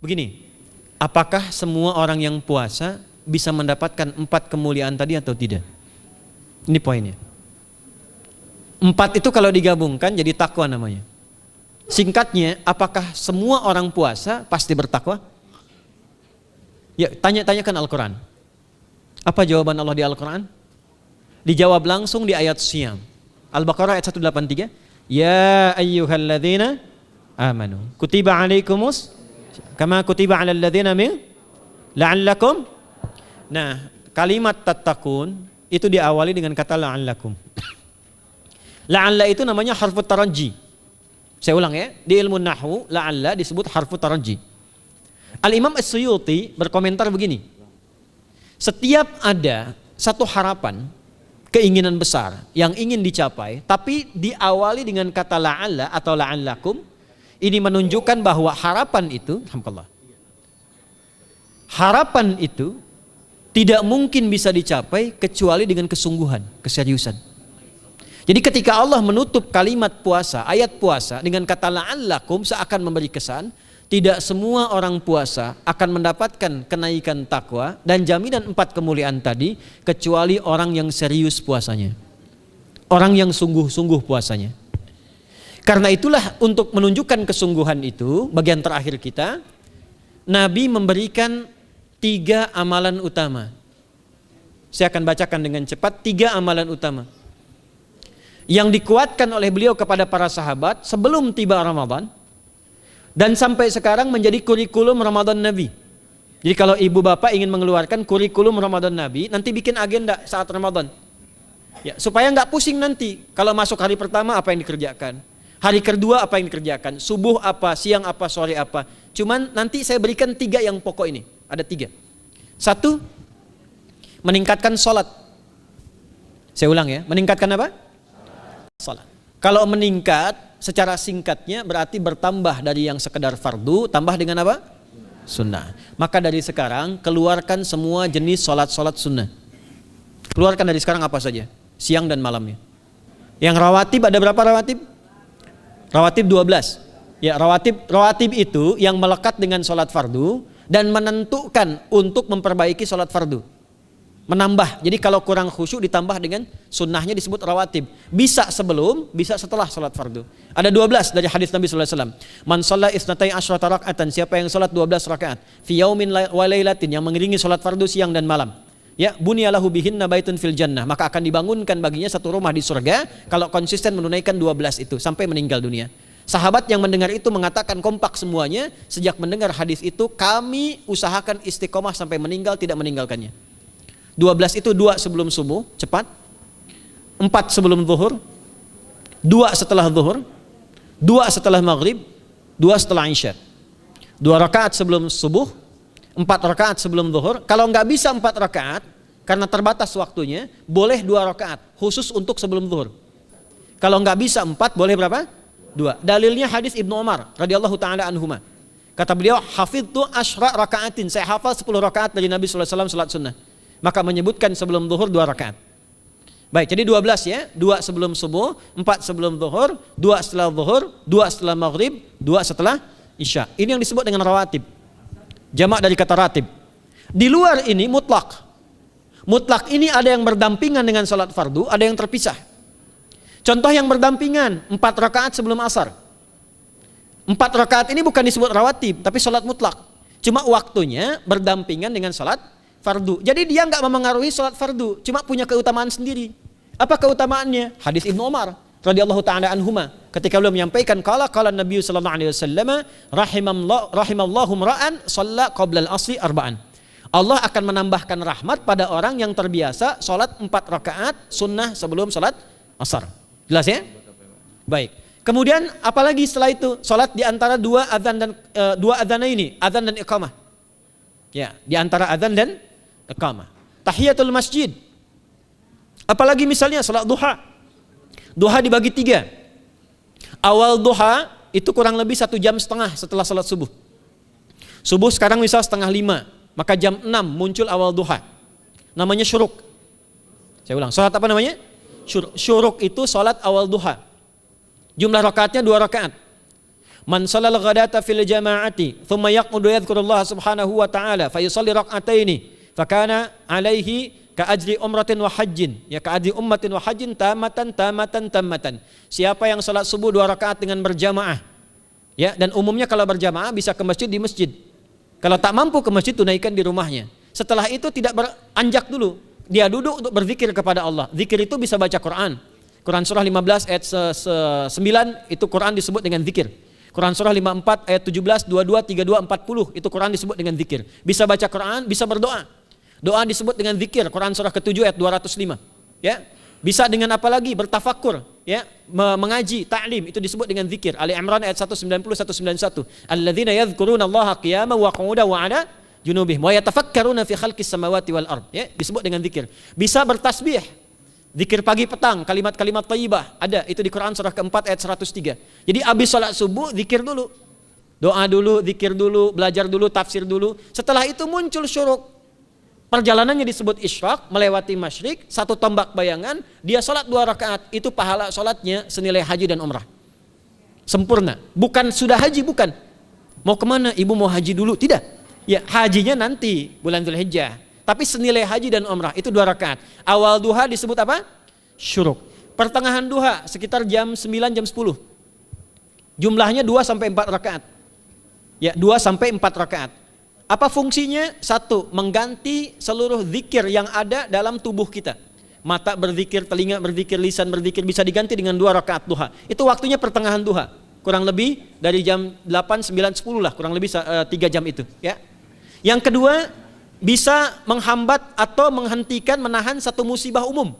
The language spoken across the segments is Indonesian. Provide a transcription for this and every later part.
Begini, apakah semua orang yang puasa bisa mendapatkan 4 kemuliaan tadi atau tidak? Ini poinnya. 4 itu kalau digabungkan jadi takwa namanya. Singkatnya, apakah semua orang puasa pasti bertakwa? Ya, tanya-tanyakan Al-Quran. Apa jawaban Allah di Al-Quran? Dijawab langsung di ayat Siyam. Al-Baqarah ayat 183. Ya ayyuhalladzina amanu kutiba alaikumus kama kutiba alal ladzina min la'allakum. Nah, kalimat tattaqun itu diawali dengan kata la'allakum. La'alla itu namanya harfu taraji. Saya ulang ya, di ilmu nahwu la'alla disebut harfu taraji. Al-Imam As-Suyuti berkomentar begini. Setiap ada satu harapan, keinginan besar yang ingin dicapai, tapi diawali dengan kata la'alla atau la'allakum, ini menunjukkan bahwa harapan itu, alhamdulillah, harapan itu tidak mungkin bisa dicapai kecuali dengan kesungguhan, keseriusan. Jadi ketika Allah menutup kalimat puasa, ayat puasa dengan kata la'allakum, seakan memberi kesan tidak semua orang puasa akan mendapatkan kenaikan takwa dan jaminan 4 kemuliaan tadi kecuali orang yang serius puasanya, orang yang sungguh-sungguh puasanya. Karena itulah untuk menunjukkan kesungguhan itu, bagian terakhir kita, Nabi memberikan 3 amalan utama. Saya akan bacakan dengan cepat 3 amalan utama yang dikuatkan oleh beliau kepada para sahabat sebelum tiba Ramadan dan sampai sekarang menjadi kurikulum Ramadan Nabi. Jadi kalau ibu bapak ingin mengeluarkan kurikulum Ramadan Nabi, nanti bikin agenda saat Ramadan ya, supaya nggak pusing nanti kalau masuk hari pertama apa yang dikerjakan, hari kedua apa yang dikerjakan, subuh apa, siang apa, sore apa. Cuman nanti saya berikan 3 yang pokok ini. Ada 3. 1, meningkatkan sholat. Saya ulang ya, meningkatkan apa? Sholat. Kalau meningkat secara singkatnya berarti bertambah dari yang sekedar fardu, tambah dengan apa? Sunnah. Maka dari sekarang keluarkan semua jenis sholat-sholat sunnah. Keluarkan dari sekarang apa saja, siang dan malamnya. Yang rawatib ada berapa rawatib? Rawatib 12. Ya, rawatib itu yang melekat dengan sholat fardu dan menentukan untuk memperbaiki sholat fardu. Menambah, jadi kalau kurang khusyuk ditambah dengan sunnahnya disebut rawatib. Bisa sebelum, bisa setelah sholat fardu. Ada 12 dari hadis Nabi SAW. Man shalla isnatai asyrata rak'atan, siapa yang sholat 12 rakaat fi yaumin wa lailatin, yang mengiringi sholat fardu siang dan malam, ya, bunyalahu bihinna baitun fil jannah, maka akan dibangunkan baginya satu rumah di surga kalau konsisten menunaikan 12 itu sampai meninggal dunia. Sahabat yang mendengar itu mengatakan kompak semuanya, sejak mendengar hadis itu kami usahakan istiqomah sampai meninggal tidak meninggalkannya. 12 itu 2 sebelum subuh, cepat. 4 sebelum zuhur, 2 setelah zuhur, 2 setelah maghrib, 2 setelah isya. 2 rakaat sebelum subuh, 4 rakaat sebelum zuhur. Kalau nggak bisa 4 rakaat karena terbatas waktunya, boleh 2 rakaat khusus untuk sebelum zuhur. Kalau nggak bisa 4, boleh berapa? 2. Dalilnya hadis Ibnu Umar radhiyallahu taala anhuma. Kata beliau, hafidtu asyra rakaatin, saya hafal 10 rakaat dari Nabi sallallahu alaihi wasallam salat sunnah. Maka menyebutkan sebelum zuhur 2 rakaat. Baik, jadi 12 ya, 2 sebelum subuh, 4 sebelum zuhur, 2 setelah zuhur, 2 setelah maghrib, 2 setelah isya. Ini yang disebut dengan rawatib. Jamak dari kata ratib. Di luar ini mutlak. Mutlak ini ada yang berdampingan dengan salat fardu, ada yang terpisah. Contoh yang berdampingan, 4 rakaat sebelum asar. 4 rakaat ini bukan disebut rawatib, tapi salat mutlak. Cuma waktunya berdampingan dengan salat fardu. Jadi dia nggak memengaruhi salat fardu, cuma punya keutamaan sendiri. Apa keutamaannya? Hadis Ibnu Umar radhiyallahu taala anhuma, ketika beliau menyampaikan qala Nabi sallallahu alaihi wasallam rahimallahu ra'an shalla qabla al-asri arba'an. Allah akan menambahkan rahmat pada orang yang terbiasa salat 4 rakaat sunnah sebelum salat asar. Jelas ya? Baik. Kemudian apalagi setelah itu? Salat di antara 2 adzan dan 2 adzan ini, adzan dan iqamah. Ya, di antara adzan dan iqamah. Tahiyatul masjid. Apalagi misalnya salat duha. Duha dibagi 3. Awal duha itu kurang lebih 1,5 jam setelah salat subuh. Subuh sekarang misal 4:30, maka jam 6 muncul awal duha. Namanya syuruk. Saya ulang, salat apa namanya? Syuruk itu salat awal duha. Jumlah rakaatnya 2 rakaat. Man shalal ghadata fil jama'ati thumma yaqudu yadhkurullah subhanahu wa ta'ala fa yusalli rak'ataini fakana alaihi ka ajri umratin wa hajjin, ya ka ajri ummatin wa hajjin tamatan. Siapa yang salat subuh 2 rakaat dengan berjamaah, ya, dan umumnya kalau berjamaah bisa ke masjid di masjid. Kalau tak mampu ke masjid, tunaikan di rumahnya. Setelah itu tidak beranjak dulu, dia duduk untuk berzikir kepada Allah. Zikir itu bisa baca Quran. Quran surah 15 ayat 9 itu Quran disebut dengan zikir. Quran surah 54 ayat 17, 22, 32, 40 itu Quran disebut dengan zikir. Bisa baca Quran, bisa berdoa. Doa disebut dengan zikir. Quran surah ke-7 ayat 205. Ya. Bisa dengan apa lagi? Bertafakur, ya, mengaji, ta'lim, itu disebut dengan zikir. Ali Imran ayat 190 191. Alladzina yadhkuruna Allaha qiyaman wa qu'udan wa 'ala junubihim wa yatafakkaruna fi khalqis samawati wal ard, ya, disebut dengan zikir. Bisa bertasbih. Zikir pagi petang, kalimat-kalimat thayyibah, ada itu di Quran surah ke-4 ayat 103. Jadi habis salat subuh zikir dulu. Doa dulu, zikir dulu, belajar dulu, tafsir dulu. Setelah itu muncul syuruk. Perjalanannya disebut isyraq, melewati masyrik, 1 tombak bayangan, dia salat 2 rakaat, itu pahala salatnya senilai haji dan umrah. Sempurna. Bukan sudah haji, bukan. Mau kemana? Ibu mau haji dulu? Tidak. Ya, hajinya nanti bulan Dzulhijjah. Tapi senilai haji dan umrah itu 2 rakaat. Awal duha disebut apa? Syuruk. Pertengahan duha sekitar jam 9 jam 10. Jumlahnya 2 sampai 4 rakaat. Ya, 2 sampai 4 rakaat. Apa fungsinya? 1, mengganti seluruh zikir yang ada dalam tubuh kita. Mata berzikir, telinga berzikir, lisan berzikir, bisa diganti dengan 2 rakaat duha. Itu waktunya pertengahan duha. Kurang lebih dari jam 8, 9, 10 lah, kurang lebih 3 jam itu, ya. Yang kedua, bisa menghambat atau menghentikan, menahan satu musibah umum.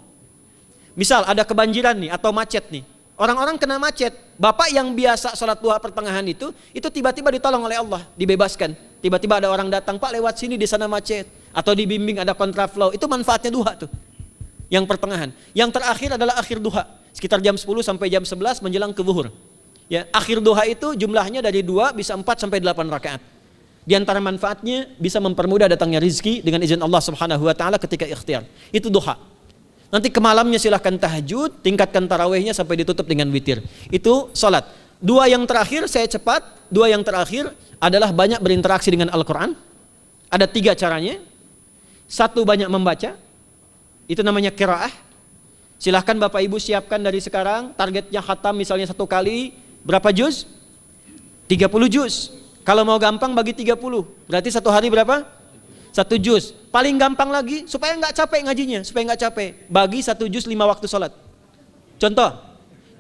Misal ada kebanjiran nih atau macet nih. Orang-orang kena macet. Bapak yang biasa sholat duha pertengahan itu tiba-tiba ditolong oleh Allah, dibebaskan. Tiba-tiba ada orang datang, Pak lewat sini di sana macet. Atau dibimbing ada kontraflow. Itu manfaatnya duha tuh. Yang pertengahan. Yang terakhir adalah akhir duha. Sekitar jam 10 sampai jam 11 menjelang ke zuhur. Ya, akhir duha itu jumlahnya dari 2 bisa 4 sampai 8 rakaat. Di antara manfaatnya bisa mempermudah datangnya rizki dengan izin Allah Subhanahu wa taala ketika ikhtiar. Itu duha. Nanti ke malamnya silahkan tahajud, tingkatkan tarawihnya sampai ditutup dengan witir. Itu salat. 2 yang terakhir saya cepat, 2 yang terakhir adalah banyak berinteraksi dengan Al-Qur'an. Ada 3 caranya. 1, banyak membaca. Itu namanya qiraah. Silahkan Bapak Ibu siapkan dari sekarang, targetnya khatam misalnya 1 kali berapa juz? 30 juz. Kalau mau gampang bagi 30, berarti 1 hari berapa? 1 juz. Paling gampang lagi, supaya nggak capek ngajinya, supaya nggak capek, bagi 1 juz 5 waktu sholat. Contoh,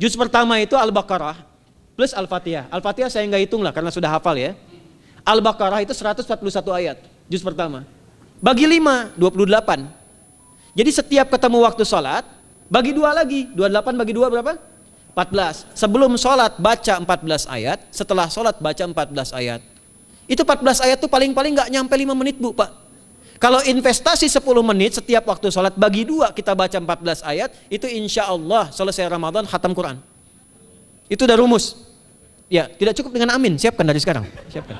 juz pertama itu Al-Baqarah plus Al-Fatihah. Al-Fatihah saya nggak hitung lah karena sudah hafal ya. Al-Baqarah itu 141 ayat, juz pertama. Bagi 5, 28. Jadi setiap ketemu waktu sholat, bagi 2 lagi, 28 bagi 2 berapa? 14. Sebelum sholat baca 14 ayat, setelah sholat baca 14 ayat. Itu 14 ayat tuh paling-paling gak nyampe 5 menit Bu Pak. Kalau investasi 10 menit setiap waktu sholat, bagi 2 kita baca 14 ayat, itu insya Allah selesai Ramadan khatam Quran. Itu udah rumus. Ya, tidak cukup dengan amin, siapkan dari sekarang. Siapkan.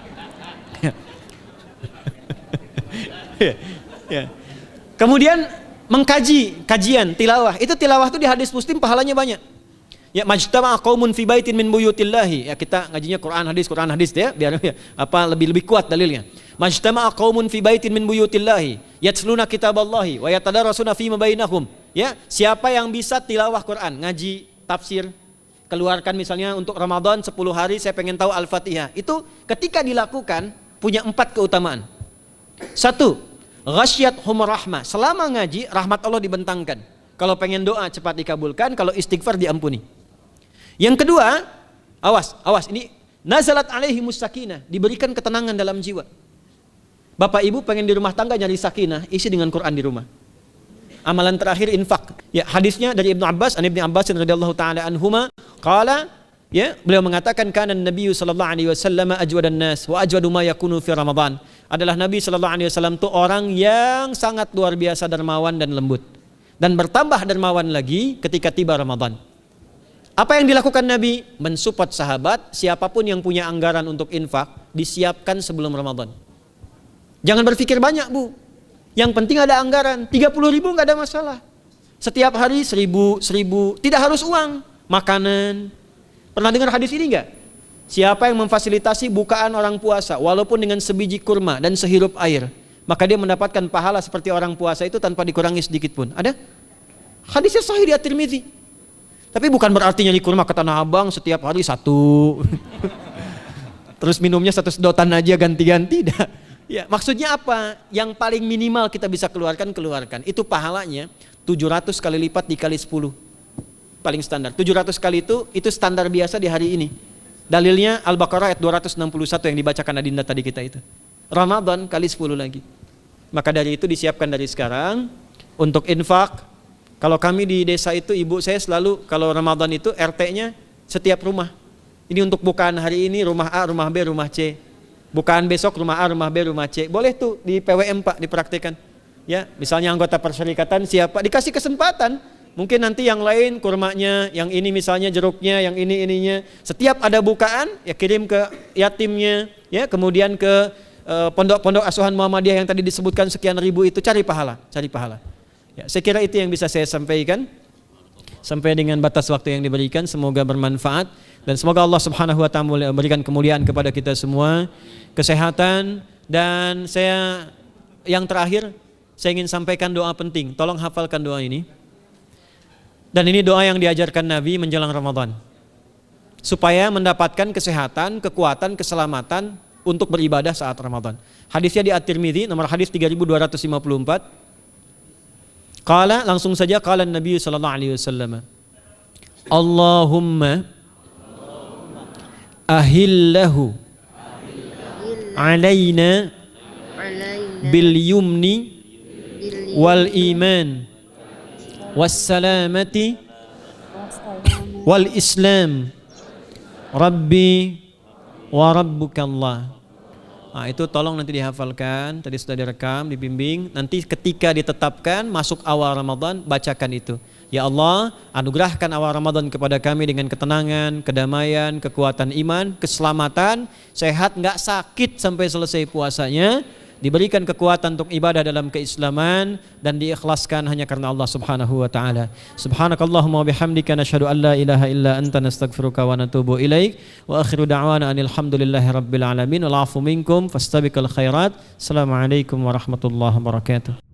Ya. Kemudian mengkaji, kajian, tilawah. Itu tilawah tuh di hadis Muslim pahalanya banyak. Ya, majtama'a qaumun fi baitin min buyutillahi. Ya, kita ngajinya Quran hadis ya, biar ya, lebih kuat dalilnya. Majtama'a qaumun fi baitin min buyutillahi yatsluna kitaballahi wa yatadarasuna fima bainahum. Ya, siapa yang bisa tilawah Quran, ngaji, tafsir, keluarkan misalnya untuk Ramadan 10 hari saya pengen tahu Al-Fatihah. Itu ketika dilakukan punya 4 keutamaan. 1, ghasyiyatuhum rahmah. Selama ngaji rahmat Allah dibentangkan. Kalau pengen doa cepat dikabulkan, kalau istighfar diampuni. Yang kedua, awas ini nazalat alaihimus sakinah, diberikan ketenangan dalam jiwa. Bapak Ibu pengen di rumah tangga nyari sakinah, isi dengan Quran di rumah. Amalan terakhir infak. Ya, hadisnya dari Ibnu Abbas, Ibnu Abbas radhiyallahu taala anhuma, qala, ya, beliau mengatakan kana Nabi sallallahu alaihi wasallam ajwadan nas wa ajwadu ma yakunu fi Ramadan. Adalah Nabi sallallahu alaihi wasallam itu orang yang sangat luar biasa dermawan dan lembut. Dan bertambah dermawan lagi ketika tiba Ramadan. Apa yang dilakukan Nabi? Mensupport sahabat, siapapun yang punya anggaran untuk infak, disiapkan sebelum Ramadan. Jangan berpikir banyak Bu. Yang penting ada anggaran, 30.000 nggak ada masalah. Setiap hari 1.000, tidak harus uang, makanan. Pernah dengar hadis ini nggak? Siapa yang memfasilitasi bukaan orang puasa walaupun dengan sebiji kurma dan sehirup air, maka dia mendapatkan pahala seperti orang puasa itu tanpa dikurangi sedikit pun. Ada? Hadisnya sahih di At-Tirmidzi. Tapi bukan berarti nyari kurma ke Tanah Abang setiap hari satu. Terus minumnya satu sedotan aja ganti-ganti. Ya, maksudnya apa? Yang paling minimal kita bisa keluarkan. Itu pahalanya 700 kali lipat dikali 10. Paling standar. 700 kali itu standar biasa di hari ini. Dalilnya Al-Baqarah ayat 261 yang dibacakan Adinda tadi kita itu. Ramadan kali 10 lagi. Maka dari itu disiapkan dari sekarang untuk infak. Kalau kami di desa itu, ibu saya selalu kalau Ramadan itu RT-nya setiap rumah. Ini untuk bukaan hari ini rumah A, rumah B, rumah C. Bukaan besok rumah A, rumah B, rumah C. Boleh tuh di PWM Pak dipraktikkan. Ya, misalnya anggota perserikatan siapa dikasih kesempatan. Mungkin nanti yang lain kurmanya, yang ini misalnya jeruknya, yang ini ininya. Setiap ada bukaan ya kirim ke yatimnya, ya kemudian ke pondok-pondok asuhan Muhammadiyah yang tadi disebutkan sekian ribu itu, cari pahala. Ya, saya kira itu yang bisa saya sampaikan sampai dengan batas waktu yang diberikan. Semoga bermanfaat dan semoga Allah Subhanahu wa taala memberikan kemuliaan kepada kita semua, kesehatan, dan saya yang terakhir saya ingin sampaikan doa penting. Tolong hafalkan doa ini. Dan ini doa yang diajarkan Nabi menjelang Ramadan. Supaya mendapatkan kesehatan, kekuatan, keselamatan untuk beribadah saat Ramadan. Hadisnya di At-Tirmidzi nomor hadis 3254. Qala, langsung saja qala Nabi sallallahu alaihi wasallam. Allahumma ahillahu alaina bil yumni wal iman wassalamati wal islam rabbi wa rabbukallah. Nah, itu tolong nanti dihafalkan, tadi sudah direkam, dibimbing. Nanti ketika ditetapkan masuk awal Ramadan, bacakan itu. Ya Allah, anugerahkan awal Ramadan kepada kami dengan ketenangan, kedamaian, kekuatan iman, keselamatan, sehat, nggak sakit sampai selesai puasanya, diberikan kekuatan untuk ibadah dalam keislaman dan diikhlaskan hanya karena Allah Subhanahu wa taala. Subhanakallahumma wa bihamdika nasyhadu an la ilaha illa anta nastaghfiruka wa natubu ilaik wa akhiru da'wana anil hamdulillahi rabbil alamin wal 'afu minkum fastabiqul khairat. Assalamualaikum warahmatullahi wabarakatuh.